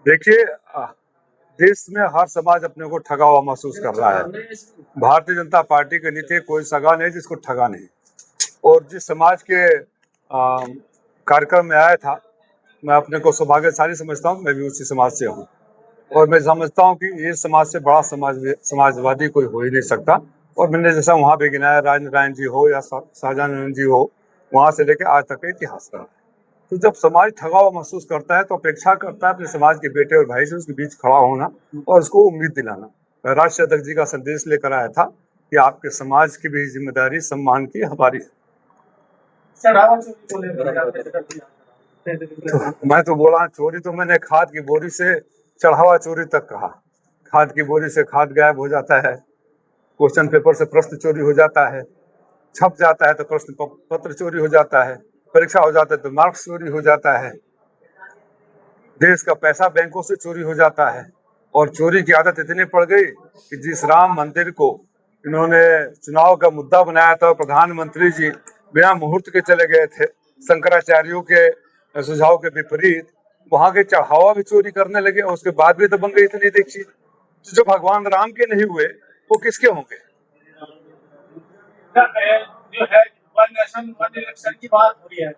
देखिए, देश में हर समाज अपने को ठगा हुआ महसूस कर रहा है। भारतीय जनता पार्टी के नीचे कोई सगा नहीं जिसको ठगा नहीं। और जिस समाज के कार्यक्रम में आया था, मैं अपने को सौभाग्यशाली समझता हूँ, मैं भी उसी समाज से हूँ। और मैं समझता हूँ कि ये समाज से बड़ा समाजवादी कोई हो ही नहीं सकता। और मैंने जैसा वहाँ पे गिनाया, राजनारायण जी हो या शाहजानंद जी हो, वहाँ से लेकर आज तक का इतिहास रहा है। तो जब समाज ठगा हुआ महसूस करता है तो अपेक्षा करता है अपने समाज के बेटे और भाई से उसके बीच खड़ा होना और उसको उम्मीद दिलाना। मैं राष्ट्रीय अध्यक्ष जी का संदेश लेकर आया था कि आपके समाज की भी जिम्मेदारी सम्मान की हमारी है। तो मैं तो बोला, चोरी तो मैंने खाद की बोरी से चढ़ावा चोरी तक कहा। खाद की बोरी से खाद गायब हो जाता है, क्वेश्चन पेपर से प्रश्न चोरी हो जाता है, छप जाता है तो प्रश्न पत्र चोरी हो जाता है, परीक्षा हो जाता है तो मार्क्स चोरी हो जाता है, देश का पैसा बैंकों से चोरी हो जाता है। और चोरी की आदत इतनी पड़ गई कि जिस राम मंदिर को इन्होंने चुनाव का मुद्दा बनाया था, प्रधानमंत्री जी बिना मुहूर्त के चले गए थे, शंकराचार्यों के सुझाव के विपरीत वहां के चढ़ावा भी चोरी करने लगे। और उसके बाद भी तो बन गई इतनी। देखिए, तो जो भगवान राम के नहीं हुए वो किसके होंगे? जो है वन नेशन वन इलेक्शन की बात हो रही है,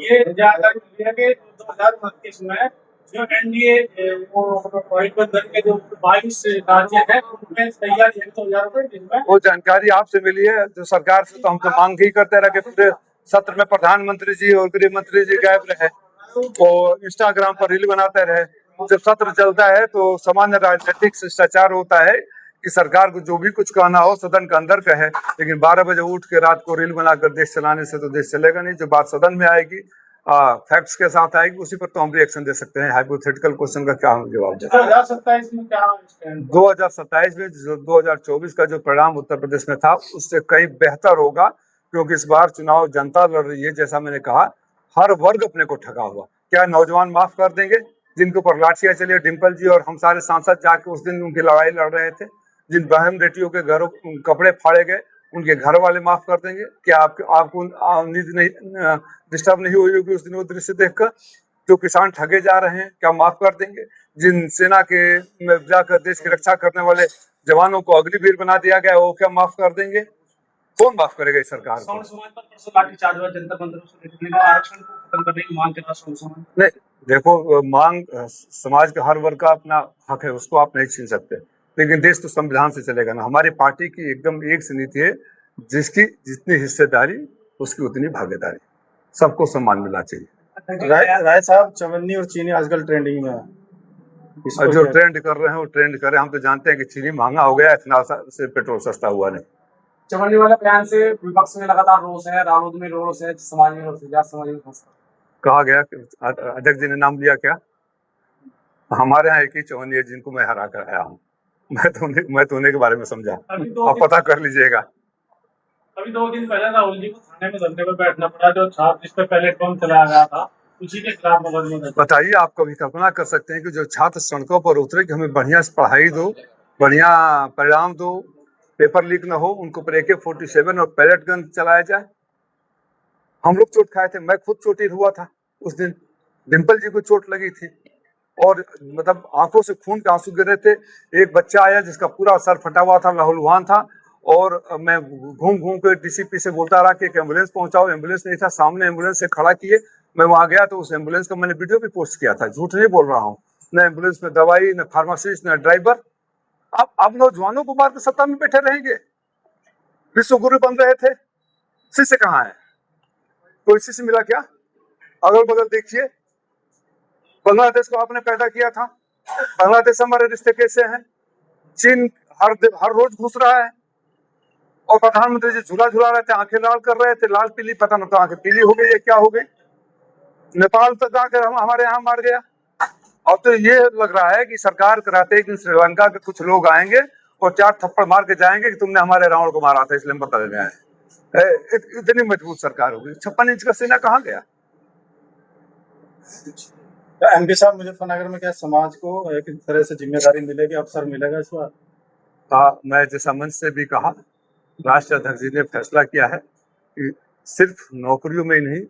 ये ज्यादा क्लियर है कि 2029 में जो एनडीए गठबंधन के जो 22 राज्य हैं उनमें तैयारी है 2029 में। वो जानकारी आपसे मिली है? जो सरकार से तो हम तो मांग ही करते रहे कि पूरे सत्र में प्रधानमंत्री जी और गृह मंत्री जी गायब रहे, वो इंस्टाग्राम पर रील बनाते रहे। जब सत्र चलता है तो सामान्य राजनीतिक शिष्टाचार होता है कि सरकार को जो भी कुछ कहना हो सदन के अंदर कहे, लेकिन 12 बजे उठ के रात को रील बनाकर देश चलाने से तो देश चलेगा नहीं। जो बात सदन में आएगी, फैक्ट्स के साथ आएगी, उसी पर तो हम रिएक्शन दे सकते हैं। हाइपोथेटिकल क्वेश्चन का क्या हम जवाब दें? 2027 में क्या 2027 में जो 2024 का जो परिणाम उत्तर प्रदेश में था उससे कहीं बेहतर होगा, क्योंकि इस बार चुनाव जनता लड़ रही है। जैसा मैंने कहा, हर वर्ग अपने को ठगा हुआ। क्या नौजवान माफ कर देंगे जिनके ऊपर लाठियां चली? डिम्पल जी और हम सारे सांसद जाके उस दिन उनकी लड़ाई लड़ रहे थे। जिन बहन बेटियों के घरों कपड़े फाड़े गए, उनके घर वाले माफ कर देंगे? क्या आपको नींद नहीं डिस्टर्ब नहीं हुई होगी उस दिन वो दृश्य देखकर? जो किसान ठगे जा रहे हैं, क्या माफ कर देंगे? जिन सेना के में जाकर देश की रक्षा करने वाले जवानों को अग्निवीर बना दिया गया, वो क्या माफ कर देंगे? कौन माफ करेगा इस सरकार को? समाज पर परसों लाठीचार्ज हुआ, जनता मंदिर आरक्षण को खत्म करने की मांग कर रहा। नहीं, देखो, मांग समाज के हर वर्ग का अपना हक है, उसको आप नहीं छीन सकते, लेकिन देश तो संविधान से चलेगा ना। हमारी पार्टी की एकदम एक से नीति है, जिसकी जितनी हिस्सेदारी उसकी उतनी भागीदारी, सबको सम्मान मिलना चाहिए। राय साहब, चवन्नी और चीनी आजकल ट्रेंडिंग में है। और जो ट्रेंड कर रहे हैं वो ट्रेंड करें। हम तो जानते हैं कि चीनी महंगा हो गया, इथेनॉल से पेट्रोल सस्ता हुआ नहीं। चवन्नी वाले बयान से विपक्ष में लगातार रोष है, रालोद में रोष है, समाज में रोष है, समाज में कहा गया कि अध्यक्ष जी ने नाम लिया क्या? हमारे यहाँ एक ही चवन्नी है जिनको मैं हरा कर आया हूँ। मैं तो उन्हीं के बारे में समझा, आप पता कर लीजिएगा। अभी 2 दिन पहले राहुल जी को थाने में धरने पर बैठना पड़ा, जो छात्र जिस पर पहले बम चलाया गया था उसी के खिलाफ मुकदमा। बताइए, आप कभी कल्पना कर सकते हैं कि जो छात्र सड़कों पर उतरे कि हमें बढ़िया से पढ़ाई दो, बढ़िया परिणाम दो, पेपर लीक न हो, उनको पर AK-47 और पैलेट गन चलाया जाए? हम लोग चोट खाए थे, मैं खुद चोटिल हुआ था उस दिन, डिम्पल जी को चोट लगी थी और मतलब आंखों से खून के आंसू गिर रहे थे। एक बच्चा आया जिसका पूरा सर फटा हुआ था, लहूलुहान था, और मैं घूम घूम के DCP से बोलता रहा कि एक एम्बुलेंस पहुंचाओ। एम्बुलेंस नहीं था, सामने एम्बुलेंस से खड़ा किए। मैं वहां गया तो उस एम्बुलेंस का मैंने वीडियो भी पोस्ट किया था, झूठ नहीं बोल रहा हूँ। न एम्बुलेंस में दवाई, न फार्मासिस्ट, न ड्राइवर। अब नौजवानों को मार के सत्ता में बैठे रहेंगे? विश्व गुरु बन रहे थे, शिष्य कहाँ है? कोई शिष्य मिला क्या? अगल बगल देखिए, बांग्लादेश को आपने पैदा किया था, बांग्लादेश हमारे रिश्ते कैसे हैं? चीन हर रोज घुस रहा है, और प्रधानमंत्री जी झूला झूला रहे थे, आंखें लाल कर रहे थे, लाल पीली, पता नहीं तो आंखें पीली हो गई है क्या हो गई। नेपाल तक जाकर हमारे यहाँ मार गया। अब तो ये लग रहा है कि सरकार कराते है कि श्रीलंका के कुछ लोग आएंगे और 4 थप्पड़ मार के जाएंगे कि तुमने हमारे रावण को मारा था, इसलिए हम बता देने आए। इतनी मजबूत सरकार होगी। 56 इंच का सेना कहाँ गया? MP साहब, मुजफ्फरनगर में क्या समाज को एक तरह से जिम्मेदारी मिलेगी, अवसर मिलेगा इस बार? मैं जैसा मंच से भी कहा, राष्ट्रीय अध्यक्ष जी ने फैसला किया है कि सिर्फ नौकरियों में ही नहीं,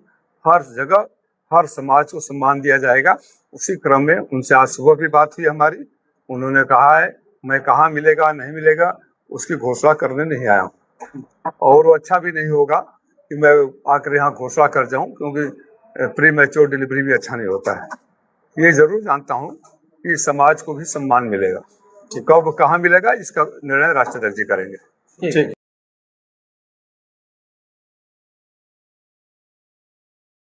हर जगह हर समाज को सम्मान दिया जाएगा। उसी क्रम में उनसे आज सुबह भी बात हुई हमारी। उन्होंने कहा है मैं कहाँ मिलेगा नहीं मिलेगा उसकी घोषणा करने नहीं आया हूँ, और वो अच्छा भी नहीं होगा कि मैं आकर यहाँ घोषणा कर जाऊँ, क्योंकि प्री मैच्योर डिलीवरी भी अच्छा नहीं होता है। ये जरूर जानता हूँ कि समाज को भी सम्मान मिलेगा। कब कहाँ मिलेगा इसका निर्णय राष्ट्राध्यक्ष जी करेंगे। ठीक।